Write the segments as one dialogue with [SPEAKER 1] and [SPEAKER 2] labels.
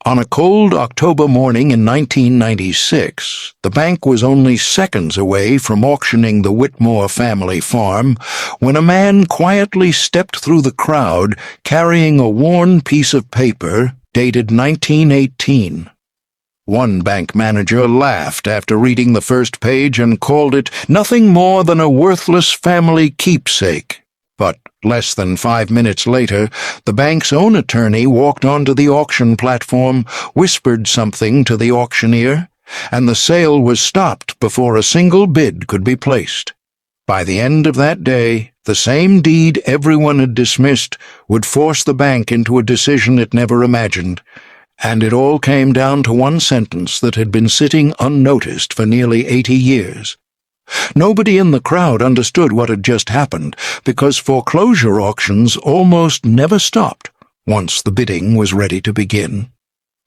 [SPEAKER 1] On a cold October morning in 1996, the bank was only seconds away from auctioning the Whitmore family farm when a man quietly stepped through the crowd carrying a worn piece of paper dated 1918. One bank manager laughed after reading the first page and called it nothing more than a worthless family keepsake. But less than 5 minutes later, the bank's own attorney walked onto the auction platform, whispered something to the auctioneer, and the sale was stopped before a single bid could be placed. By the end of that day, the same deed everyone had dismissed would force the bank into a decision it never imagined, and it all came down to one sentence that had been sitting unnoticed for nearly 80 years. Nobody in the crowd understood what had just happened, because foreclosure auctions almost never stopped once the bidding was ready to begin.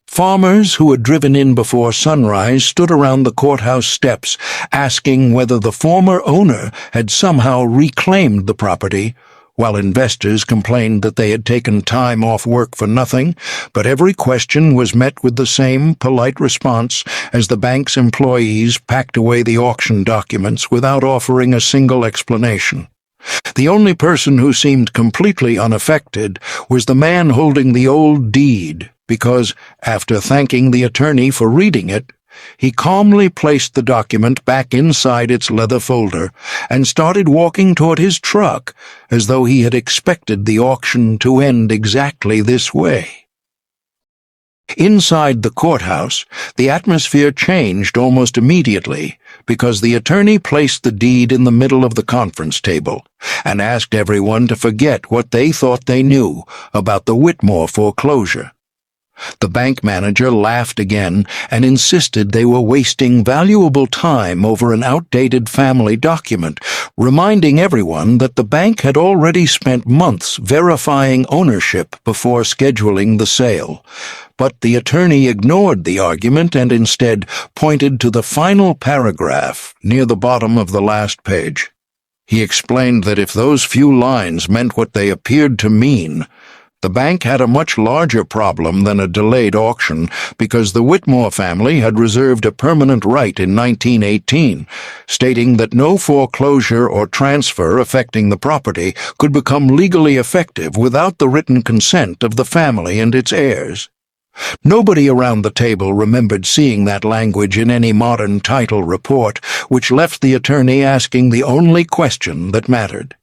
[SPEAKER 1] Farmers who had driven in before sunrise stood around the courthouse steps, asking whether the former owner had somehow reclaimed the property, while investors complained that they had taken time off work for nothing, but every question was met with the same polite response as the bank's employees packed away the auction documents without offering a single explanation. The only person who seemed completely unaffected was the man holding the old deed, because, after thanking the attorney for reading it, he calmly placed the document back inside its leather folder and started walking toward his truck as though he had expected the auction to end exactly this way. Inside the courthouse, the atmosphere changed almost immediately because the attorney placed the deed in the middle of the conference table and asked everyone to forget what they thought they knew about the Whitmore foreclosure. The bank manager laughed again and insisted they were wasting valuable time over an outdated family document, reminding everyone that the bank had already spent months verifying ownership before scheduling the sale. But the attorney ignored the argument and instead pointed to the final paragraph near the bottom of the last page. He explained that if those few lines meant what they appeared to mean, the bank had a much larger problem than a delayed auction because the Whitmore family had reserved a permanent right in 1918, stating that no foreclosure or transfer affecting the property could become legally effective without the written consent of the family and its heirs. Nobody around the table remembered seeing that language in any modern title report, which left the attorney asking the only question that mattered.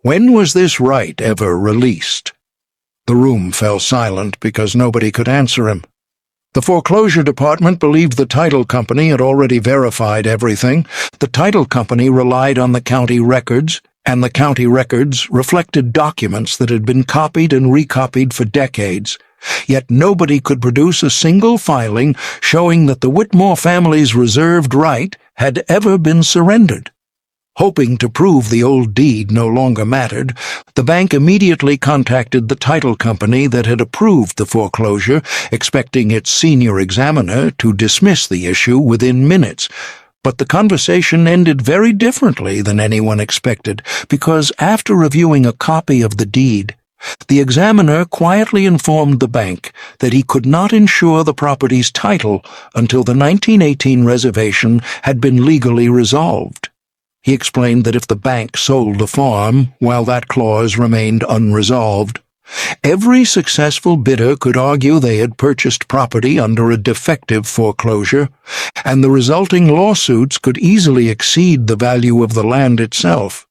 [SPEAKER 1] When was this right ever released? The room fell silent because nobody could answer him. The foreclosure department believed the title company had already verified everything. The title company relied on the county records, and the county records reflected documents that had been copied and recopied for decades. Yet nobody could produce a single filing showing that the Whitmore family's reserved right had ever been surrendered. Hoping to prove the old deed no longer mattered, the bank immediately contacted the title company that had approved the foreclosure, expecting its senior examiner to dismiss the issue within minutes. But the conversation ended very differently than anyone expected, because after reviewing a copy of the deed, the examiner quietly informed the bank that he could not insure the property's title until the 1918 reservation had been legally resolved. He explained that if the bank sold the farm while that clause remained unresolved, every successful bidder could argue they had purchased property under a defective foreclosure, and the resulting lawsuits could easily exceed the value of the land itself.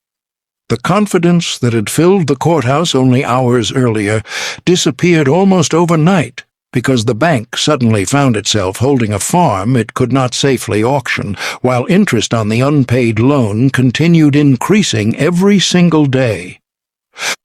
[SPEAKER 1] The confidence that had filled the courthouse only hours earlier disappeared almost overnight, because the bank suddenly found itself holding a farm it could not safely auction, while interest on the unpaid loan continued increasing every single day.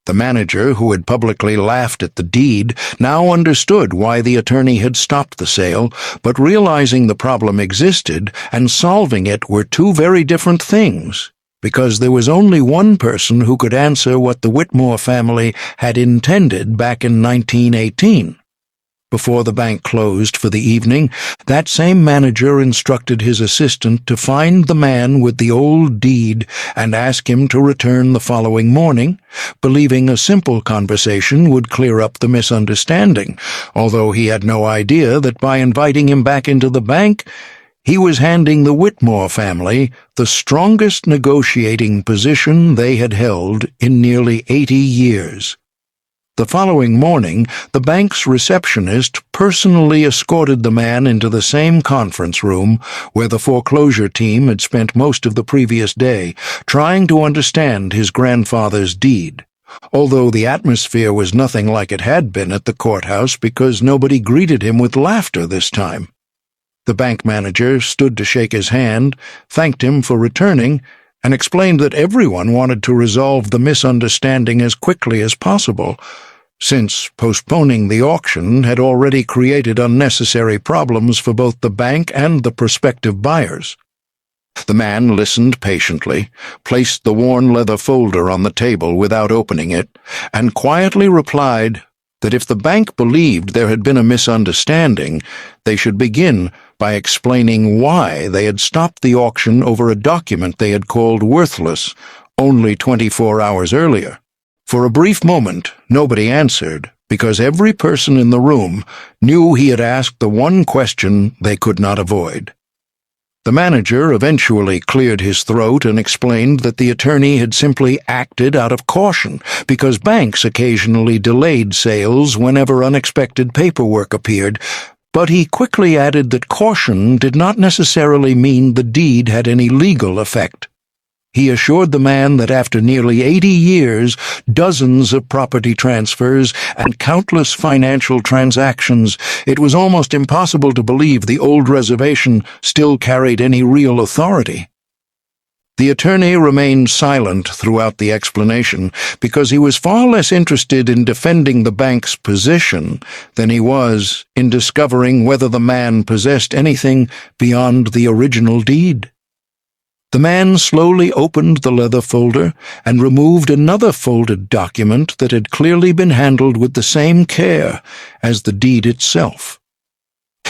[SPEAKER 1] The manager, who had publicly laughed at the deed, now understood why the attorney had stopped the sale, but realizing the problem existed and solving it were two very different things, because there was only one person who could answer what the Whitmore family had intended back in 1918. Before the bank closed for the evening, that same manager instructed his assistant to find the man with the old deed and ask him to return the following morning, believing a simple conversation would clear up the misunderstanding, although he had no idea that by inviting him back into the bank, he was handing the Whitmore family the strongest negotiating position they had held in nearly 80 years. The following morning, the bank's receptionist personally escorted the man into the same conference room where the foreclosure team had spent most of the previous day, trying to understand his grandfather's deed, although the atmosphere was nothing like it had been at the courthouse because nobody greeted him with laughter this time. The bank manager stood to shake his hand, thanked him for returning, and explained that everyone wanted to resolve the misunderstanding as quickly as possible, since postponing the auction had already created unnecessary problems for both the bank and the prospective buyers. The man listened patiently, placed the worn leather folder on the table without opening it, and quietly replied that if the bank believed there had been a misunderstanding, they should begin by explaining why they had stopped the auction over a document they had called worthless only 24 hours earlier. For a brief moment, nobody answered, because every person in the room knew he had asked the one question they could not avoid. The manager eventually cleared his throat and explained that the attorney had simply acted out of caution because banks occasionally delayed sales whenever unexpected paperwork appeared, but he quickly added that caution did not necessarily mean the deed had any legal effect. He assured the man that after nearly 80 years, dozens of property transfers, and countless financial transactions, it was almost impossible to believe the old reservation still carried any real authority. The attorney remained silent throughout the explanation because he was far less interested in defending the bank's position than he was in discovering whether the man possessed anything beyond the original deed. The man slowly opened the leather folder and removed another folded document that had clearly been handled with the same care as the deed itself.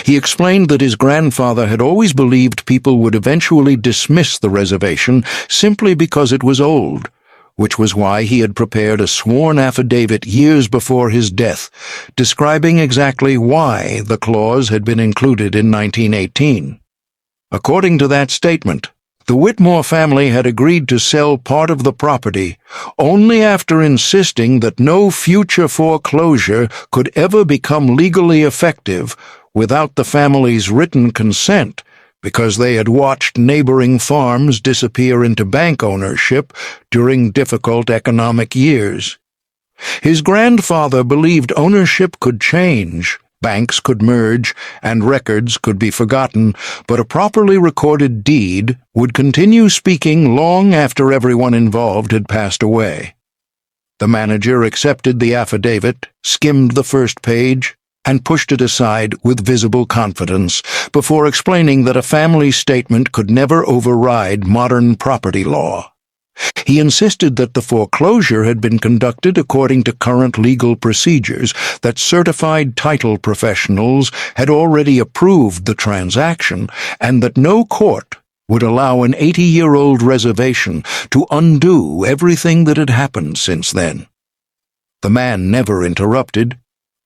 [SPEAKER 1] He explained that his grandfather had always believed people would eventually dismiss the reservation simply because it was old, which was why he had prepared a sworn affidavit years before his death, describing exactly why the clause had been included in 1918. According to that statement, the Whitmore family had agreed to sell part of the property only after insisting that no future foreclosure could ever become legally effective without the family's written consent, because they had watched neighboring farms disappear into bank ownership during difficult economic years. His grandfather believed ownership could change, banks could merge, and records could be forgotten, but a properly recorded deed would continue speaking long after everyone involved had passed away. The manager accepted the affidavit, skimmed the first page, and pushed it aside with visible confidence before explaining that a family statement could never override modern property law. He insisted that the foreclosure had been conducted according to current legal procedures, that certified title professionals had already approved the transaction, and that no court would allow an 80-year-old reservation to undo everything that had happened since then. The man never interrupted.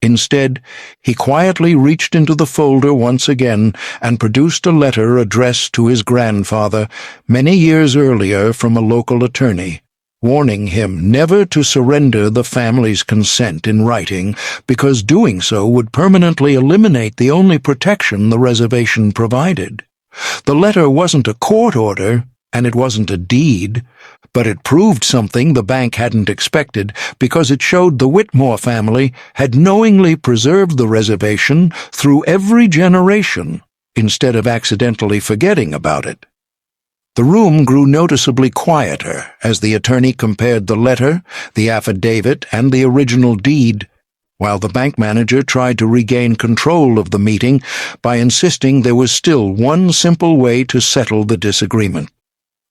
[SPEAKER 1] Instead, he quietly reached into the folder once again and produced a letter addressed to his grandfather many years earlier from a local attorney, warning him never to surrender the family's consent in writing because doing so would permanently eliminate the only protection the reservation provided. The letter wasn't a court order, and it wasn't a deed, but it proved something the bank hadn't expected because it showed the Whitmore family had knowingly preserved the reservation through every generation instead of accidentally forgetting about it. The room grew noticeably quieter as the attorney compared the letter, the affidavit, and the original deed, while the bank manager tried to regain control of the meeting by insisting there was still one simple way to settle the disagreement.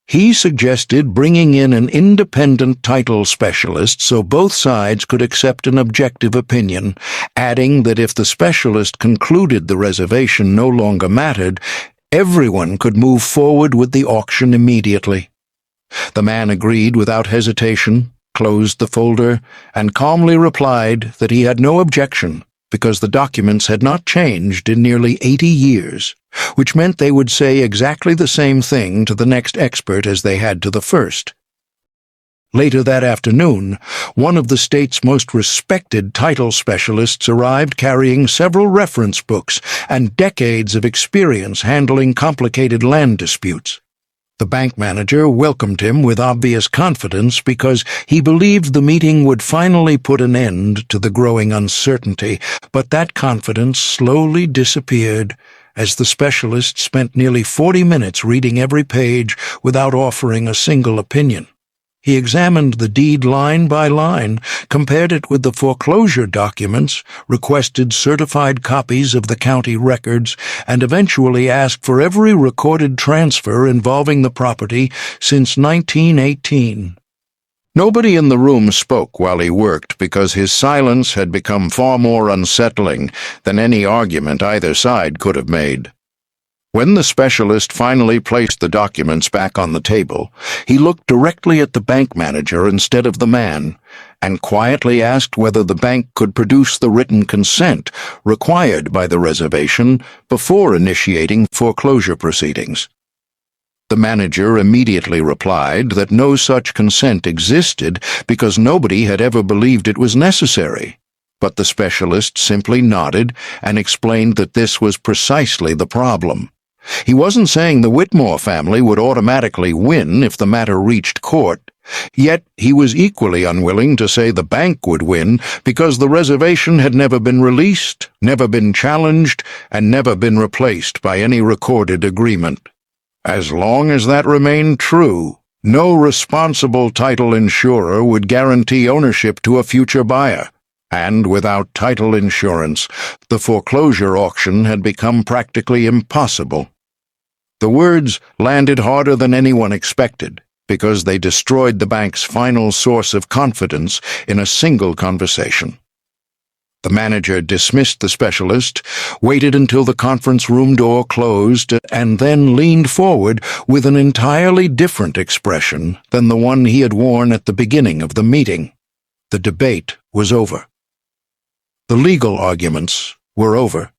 [SPEAKER 1] He suggested bringing in an independent title specialist so both sides could accept an objective opinion, adding that if the specialist concluded the reservation no longer mattered, everyone could move forward with the auction immediately. The man agreed without hesitation, closed the folder, and calmly replied that he had no objection because the documents had not changed in nearly 80 years, which meant they would say exactly the same thing to the next expert as they had to the first. Later that afternoon, one of the state's most respected title specialists arrived carrying several reference books and decades of experience handling complicated land disputes. The bank manager welcomed him with obvious confidence because he believed the meeting would finally put an end to the growing uncertainty, but that confidence slowly disappeared as the specialist spent nearly 40 minutes reading every page without offering a single opinion. He examined the deed line by line, compared it with the foreclosure documents, requested certified copies of the county records, and eventually asked for every recorded transfer involving the property since 1918. Nobody in the room spoke while he worked because his silence had become far more unsettling than any argument either side could have made. When the specialist finally placed the documents back on the table, he looked directly at the bank manager instead of the man, and quietly asked whether the bank could produce the written consent required by the reservation before initiating foreclosure proceedings. The manager immediately replied that no such consent existed because nobody had ever believed it was necessary. But the specialist simply nodded and explained that this was precisely the problem. He wasn't saying the Whitmore family would automatically win if the matter reached court, yet he was equally unwilling to say the bank would win because the reservation had never been released, never been challenged, and never been replaced by any recorded agreement. As long as that remained true, no responsible title insurer would guarantee ownership to a future buyer. And without title insurance, the foreclosure auction had become practically impossible. The words landed harder than anyone expected, because they destroyed the bank's final source of confidence in a single conversation. The manager dismissed the specialist, waited until the conference room door closed, and then leaned forward with an entirely different expression than the one he had worn at the beginning of the meeting. The debate was over. The legal arguments were over.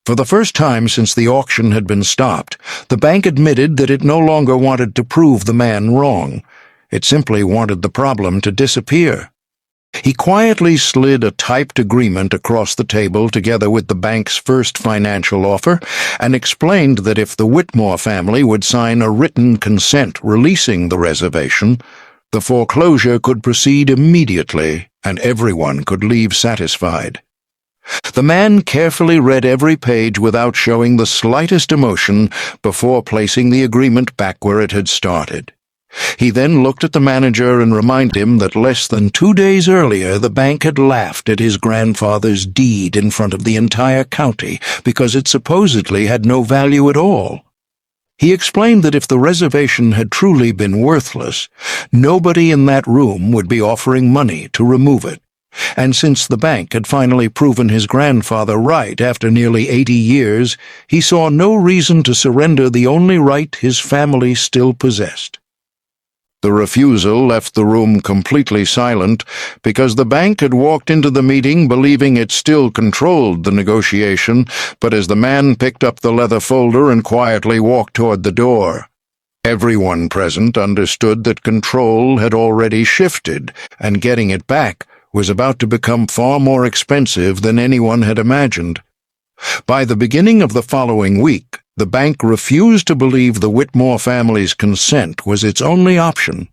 [SPEAKER 1] For the first time since the auction had been stopped, the bank admitted that it no longer wanted to prove the man wrong. It simply wanted the problem to disappear. He quietly slid a typed agreement across the table together with the bank's first financial offer and explained that if the Whitmore family would sign a written consent releasing the reservation, the foreclosure could proceed immediately and everyone could leave satisfied. The man carefully read every page without showing the slightest emotion before placing the agreement back where it had started. He then looked at the manager and reminded him that less than 2 days earlier the bank had laughed at his grandfather's deed in front of the entire county because it supposedly had no value at all. He explained that if the reservation had truly been worthless, nobody in that room would be offering money to remove it. And since the bank had finally proven his grandfather right after nearly 80 years, he saw no reason to surrender the only right his family still possessed. The refusal left the room completely silent because the bank had walked into the meeting believing it still controlled the negotiation, but as the man picked up the leather folder and quietly walked toward the door, everyone present understood that control had already shifted, and getting it back was about to become far more expensive than anyone had imagined. By the beginning of the following week, the bank refused to believe the Whitmore family's consent was its only option.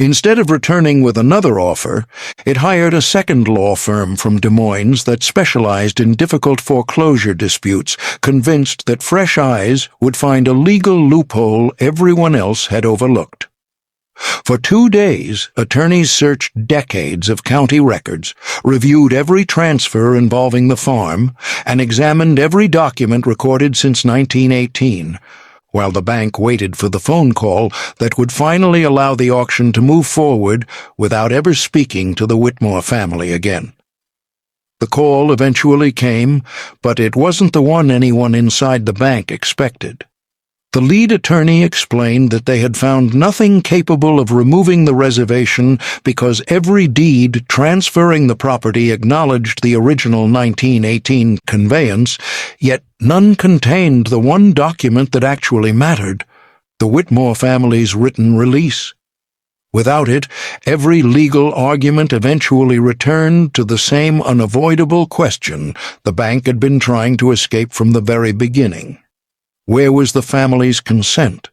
[SPEAKER 1] Instead of returning with another offer, it hired a second law firm from Des Moines that specialized in difficult foreclosure disputes, convinced that fresh eyes would find a legal loophole everyone else had overlooked. For 2 days, attorneys searched decades of county records, reviewed every transfer involving the farm, and examined every document recorded since 1918. while the bank waited for the phone call that would finally allow the auction to move forward without ever speaking to the Whitmore family again. The call eventually came, but it wasn't the one anyone inside the bank expected. The lead attorney explained that they had found nothing capable of removing the reservation because every deed transferring the property acknowledged the original 1918 conveyance, yet none contained the one document that actually mattered, the Whitmore family's written release. Without it, every legal argument eventually returned to the same unavoidable question the bank had been trying to escape from the very beginning. Where was the family's consent?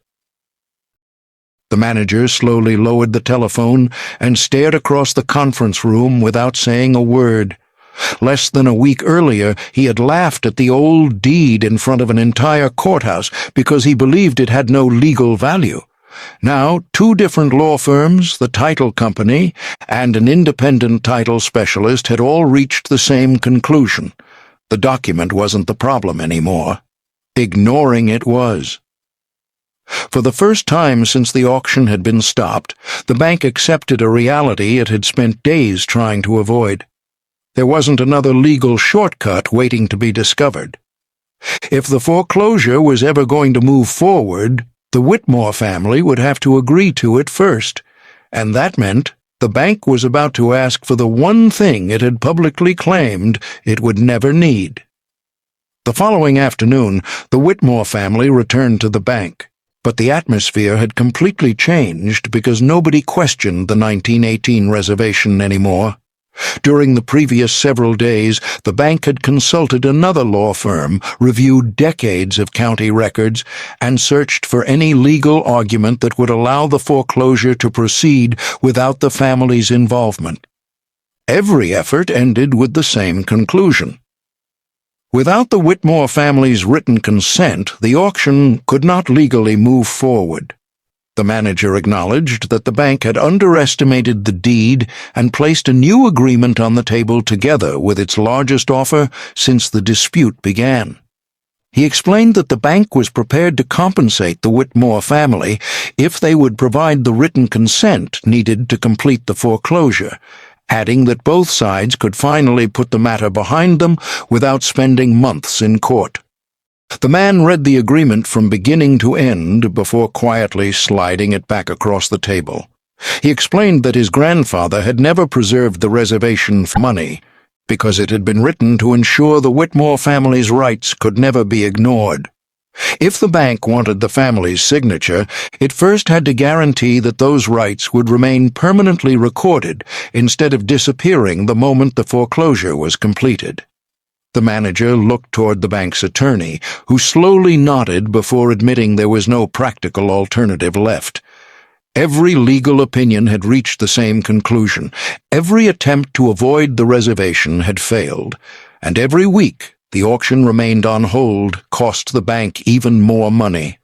[SPEAKER 1] The manager slowly lowered the telephone and stared across the conference room without saying a word. Less than a week earlier, he had laughed at the old deed in front of an entire courthouse because he believed it had no legal value. Now, two different law firms, the title company, and an independent title specialist had all reached the same conclusion. The document wasn't the problem anymore. Ignoring it was. For the first time since the auction had been stopped, the bank accepted a reality it had spent days trying to avoid. There wasn't another legal shortcut waiting to be discovered. If the foreclosure was ever going to move forward, the Whitmore family would have to agree to it first, and that meant the bank was about to ask for the one thing it had publicly claimed it would never need. The following afternoon, the Whitmore family returned to the bank, but the atmosphere had completely changed because nobody questioned the 1918 reservation anymore. During the previous several days, the bank had consulted another law firm, reviewed decades of county records, and searched for any legal argument that would allow the foreclosure to proceed without the family's involvement. Every effort ended with the same conclusion. Without the Whitmore family's written consent, the auction could not legally move forward. The manager acknowledged that the bank had underestimated the deed and placed a new agreement on the table together with its largest offer since the dispute began. He explained that the bank was prepared to compensate the Whitmore family if they would provide the written consent needed to complete the foreclosure, adding that both sides could finally put the matter behind them without spending months in court. The man read the agreement from beginning to end before quietly sliding it back across the table. He explained that his grandfather had never preserved the reservation for money because it had been written to ensure the Whitmore family's rights could never be ignored. If the bank wanted the family's signature, it first had to guarantee that those rights would remain permanently recorded instead of disappearing the moment the foreclosure was completed. The manager looked toward the bank's attorney, who slowly nodded before admitting there was no practical alternative left. Every legal opinion had reached the same conclusion. Every attempt to avoid the reservation had failed, and every week the auction remained on hold, cost the bank even more money.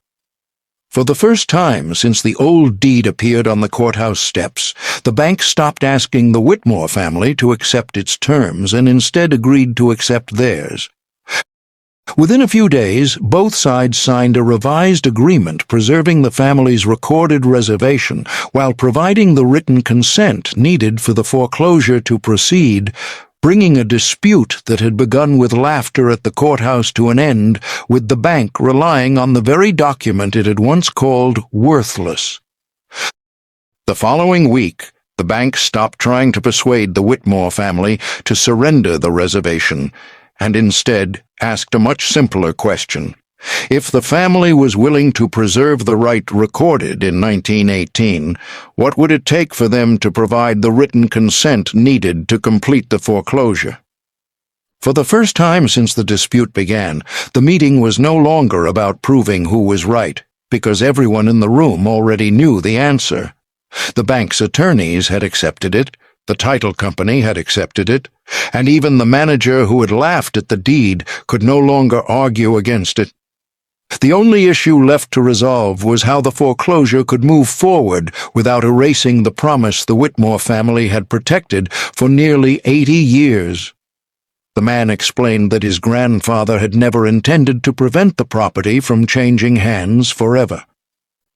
[SPEAKER 1] For the first time since the old deed appeared on the courthouse steps, the bank stopped asking the Whitmore family to accept its terms and instead agreed to accept theirs. Within a few days, both sides signed a revised agreement preserving the family's recorded reservation while providing the written consent needed for the foreclosure to proceed, bringing a dispute that had begun with laughter at the courthouse to an end, with the bank relying on the very document it had once called worthless. The following week, the bank stopped trying to persuade the Whitmore family to surrender the reservation, and instead asked a much simpler question. If the family was willing to preserve the right recorded in 1918, what would it take for them to provide the written consent needed to complete the foreclosure? For the first time since the dispute began, the meeting was no longer about proving who was right, because everyone in the room already knew the answer. The bank's attorneys had accepted it, the title company had accepted it, and even the manager who had laughed at the deed could no longer argue against it. The only issue left to resolve was how the foreclosure could move forward without erasing the promise the Whitmore family had protected for nearly 80 years. The man explained that his grandfather had never intended to prevent the property from changing hands forever.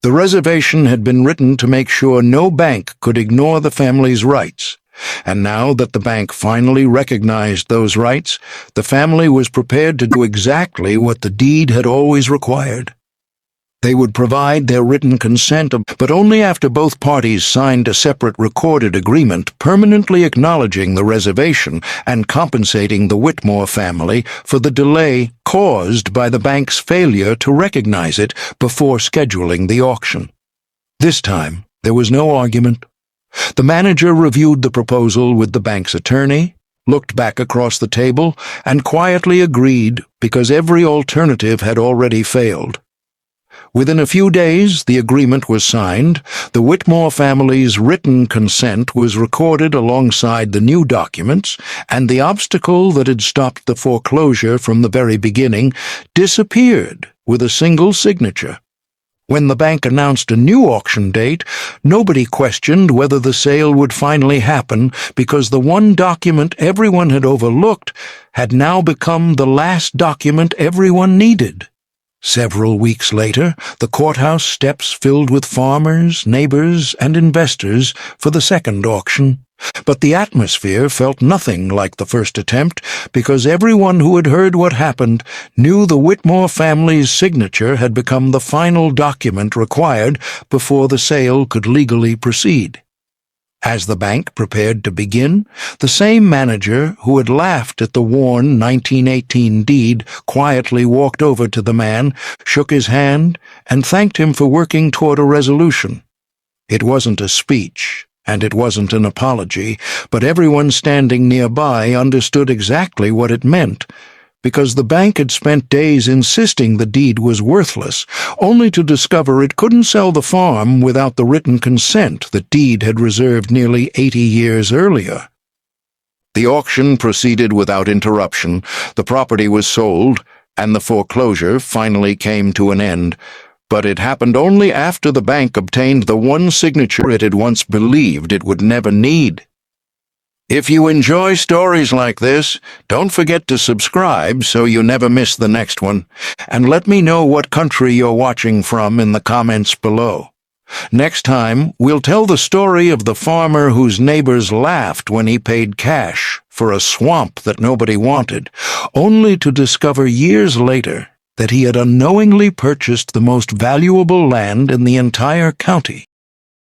[SPEAKER 1] The reservation had been written to make sure no bank could ignore the family's rights, and now that the bank finally recognized those rights, the family was prepared to do exactly what the deed had always required. They would provide their written consent, but only after both parties signed a separate recorded agreement permanently acknowledging the reservation and compensating the Whitmore family for the delay caused by the bank's failure to recognize it before scheduling the auction. This time, there was no argument. The manager reviewed the proposal with the bank's attorney, looked back across the table, and quietly agreed because every alternative had already failed. Within a few days, the agreement was signed, the Whitmore family's written consent was recorded alongside the new documents, and the obstacle that had stopped the foreclosure from the very beginning disappeared with a single signature. When the bank announced a new auction date, nobody questioned whether the sale would finally happen because the one document everyone had overlooked had now become the last document everyone needed. Several weeks later, the courthouse steps filled with farmers, neighbors, and investors for the second auction. But the atmosphere felt nothing like the first attempt because everyone who had heard what happened knew the Whitmore family's signature had become the final document required before the sale could legally proceed. As the bank prepared to begin, the same manager who had laughed at the worn 1918 deed quietly walked over to the man, shook his hand, and thanked him for working toward a resolution. It wasn't a speech, and it wasn't an apology, but everyone standing nearby understood exactly what it meant, because the bank had spent days insisting the deed was worthless, only to discover it couldn't sell the farm without the written consent the deed had reserved nearly 80 years earlier. The auction proceeded without interruption, the property was sold, and the foreclosure finally came to an end. But it happened only after the bank obtained the one signature it had once believed it would never need. If you enjoy stories like this, don't forget to subscribe so you never miss the next one, and let me know what country you're watching from in the comments below. Next time, we'll tell the story of the farmer whose neighbors laughed when he paid cash for a swamp that nobody wanted, only to discover years later that he had unknowingly purchased the most valuable land in the entire county.